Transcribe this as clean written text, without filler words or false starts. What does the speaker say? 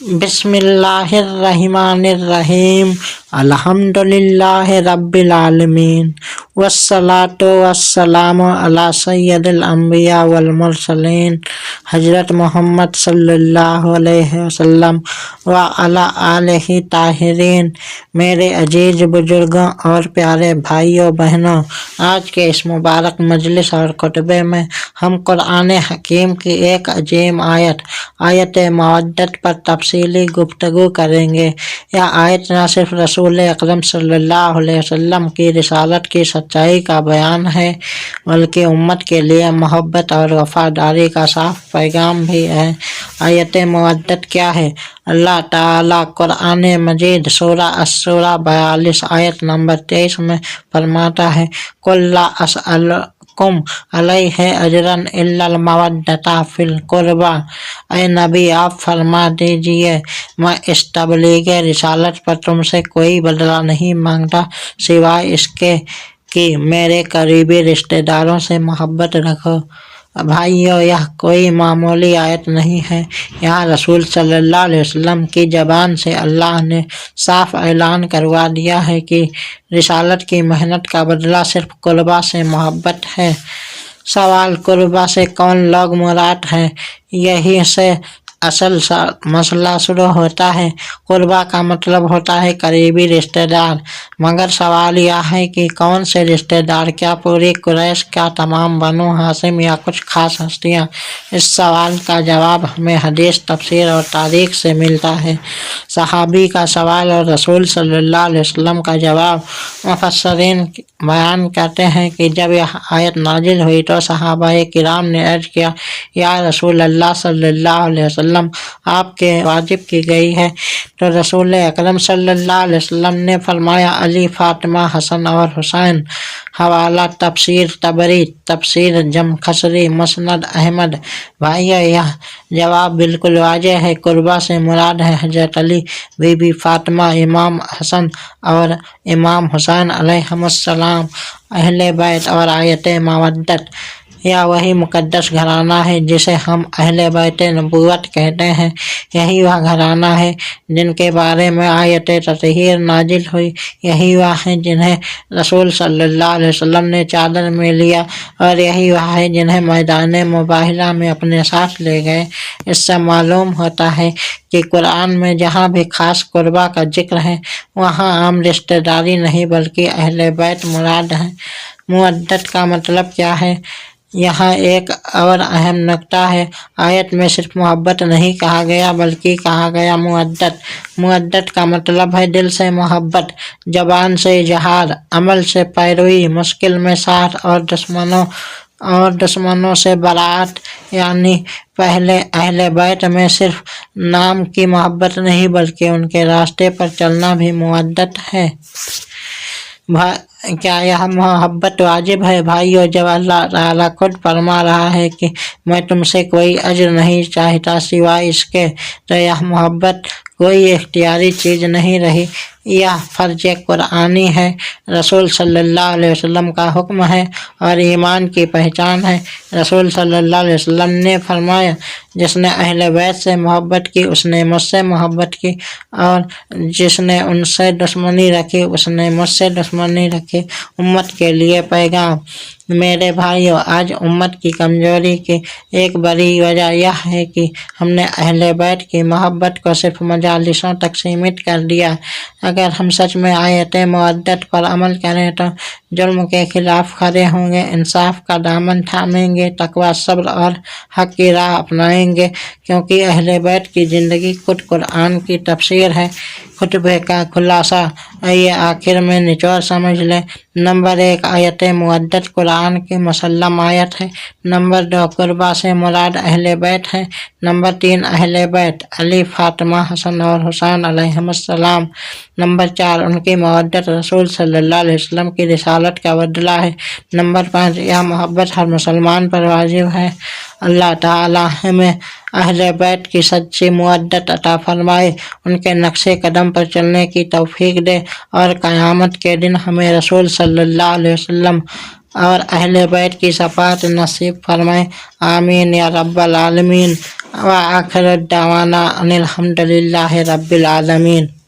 بسم اللہ الرحمن الرحیم الحمدللہ رب العالمین والصلاة والسلام علی سید الانبیاء والمرسلین حضرت محمد صلی اللہ علیہ وسلم وعلی آلہ طاہرین۔ میرے عزیز بزرگوں اور پیارے بھائیوں بہنوں، آج کے اس مبارک مجلس اور خطبے میں ہم قرآن حکیم کی ایک عظیم آیت مودت پر تفصیلی گفتگو کریں گے۔ یہ آیت نہ صرف رسول اکرم صلی اللہ علیہ وسلم کی رسالت کی سچائی کا بیان ہے، بلکہ امت کے لیے محبت اور وفاداری کا صاف پیغام بھی ہے۔ آیت مودت کیا ہے؟ اللہ تعالیٰ قرآن مجید سورہ الشورى 42 آیت نمبر 23 میں فرماتا ہے، قُل لَا أَسْأَلُكُمْ عَلَيْهِ أَجْرًا إِلَّا الْمَوَدَّةَ فِي الْقُرْبَى۔ اے نبی، آپ فرما دیجئے میں اس تبلیغ رسالت پر تم سے کوئی بدلہ نہیں مانگتا سوائے اس کے کہ میرے قریبی رشتہ داروں سے محبت رکھو۔ بھائیو، یہ کوئی معمولی آیت نہیں ہے۔ یہاں رسول صلی اللہ علیہ وسلم کی زبان سے اللہ نے صاف اعلان کروا دیا ہے کہ رسالت کی محنت کا بدلہ صرف قربا سے محبت ہے۔ سوال، قربا سے کون لوگ مراد ہیں؟ یہی سے اصل مسئلہ شروع ہوتا ہے۔ قربا کا مطلب ہوتا ہے قریبی رشتہ دار، مگر سوال یہ ہے کہ کون سے رشتہ دار؟ کیا پوری قریش، کیا تمام بنو ہاشم، یا کچھ خاص ہستیاں؟ اس سوال کا جواب ہمیں حدیث، تفسیر اور تاریخ سے ملتا ہے۔ صحابی کا سوال اور رسول صلی اللہ علیہ وسلم کا جواب۔ مفسرین بیان کرتے ہیں کہ جب یہ آیت نازل ہوئی تو صحابہ کرام نے عرض کیا، یا رسول اللہ صلی اللہ علیہ وسلم، آپ کے واجب کی گئی ہے؟ تو رسول اکرم صلی اللہ علیہ وسلم نے فرمایا، علی، فاطمہ، حسن اور حسین۔ حوالہ تفسیر طبری، تفسیر زمخشری، مسند احمد۔ بھائیو، یہ جواب بالکل واضح ہے۔ قربا سے مراد ہے حضرت علی، بی بی فاطمہ، امام حسن اور امام حسین علیہم السلام، اہل بیت۔ اور آیت مودت، یہ وہی مقدس گھرانہ ہے جسے ہم اہل بیت نبوت کہتے ہیں۔ یہی وہ گھرانہ ہے جن کے بارے میں آیت تطہیر نازل ہوئی۔ یہی وہ ہیں جنہیں رسول صلی اللہ علیہ وسلم نے چادر میں لیا، اور یہی وہ ہیں جنہیں میدان مباہلہ میں اپنے ساتھ لے گئے۔ اس سے معلوم ہوتا ہے کہ قرآن میں جہاں بھی خاص قربا کا ذکر ہے، وہاں عام رشتہ داری نہیں بلکہ اہل بیت مراد ہیں۔ مودت کا مطلب کیا ہے؟ یہاں ایک اور اہم نکتہ ہے۔ آیت میں صرف محبت نہیں کہا گیا بلکہ کہا گیا مودت۔ مودت کا مطلب ہے دل سے محبت، زبان سے اظہار، عمل سے پیروی، مشکل میں ساتھ، اور دشمنوں سے برات۔ یعنی پہلے اہل بیت میں صرف نام کی محبت نہیں بلکہ ان کے راستے پر چلنا بھی مودت ہے۔ کیا یہ محبت واجب ہے؟ بھائیو، جب اللہ تعالیٰ خود فرما رہا ہے کہ میں تم سے کوئی اجر نہیں چاہتا سوائے اس کے، تو یہ محبت کوئی اختیاری چیز نہیں رہی، یہ فرض قرآنی ہے، رسول صلی اللہ علیہ وسلم کا حکم ہے اور ایمان کی پہچان ہے۔ رسول صلی اللہ علیہ وسلم نے فرمایا، جس نے اہل بیت سے محبت کی اس نے مجھ سے محبت کی، اور جس نے ان سے دشمنی رکھی اس نے مجھ سے دشمنی رکھی۔ امت کے لیے پیغام۔ میرے بھائیوں، آج امت کی کمزوری کی ایک بڑی وجہ یہ ہے کہ ہم نے اہل بیت کی محبت کو صرف مجالسوں تک سیمت کر دیا۔ اگر ہم سچ میں آیت مودت پر عمل کریں تو ظلم کے خلاف کھڑے ہوں گے، انصاف کا دامن تھامیں گے، تقوی، صبر اور حق کی راہ اپنائیں گے، کیونکہ اہل بیت کی زندگی خود قرآن کی تفسیر ہے۔ خطبے کا خلاصہ، آئیے آخر میں نچوڑ سمجھ لیں۔ نمبر 1، آیت مودت قرآن کی مسلم آیت ہے۔ نمبر 2، قربا سے مراد اہل بیت ہے۔ نمبر 3، اہل بیت علی، فاطمہ، حسن اور حسین علیہم السلام۔ نمبر 4، ان کی مودت رسول صلی اللہ علیہ وسلم کی رسالت کا بدلہ ہے۔ نمبر 5، یہ محبت ہر مسلمان پر واجب ہے۔ اللہ تعالیٰ ہمیں اہل بیت کی سچی مودت عطا فرمائے، ان کے نقش قدم پر چلنے کی توفیق دے، اور قیامت کے دن ہمیں رسول صلی اللہ علیہ وسلم اور اہل بیت کی شفاعت نصیب فرمائے۔ آمین یا رب العالمین۔ وآخر دعوانا ان الحمد للہ رب العالمین۔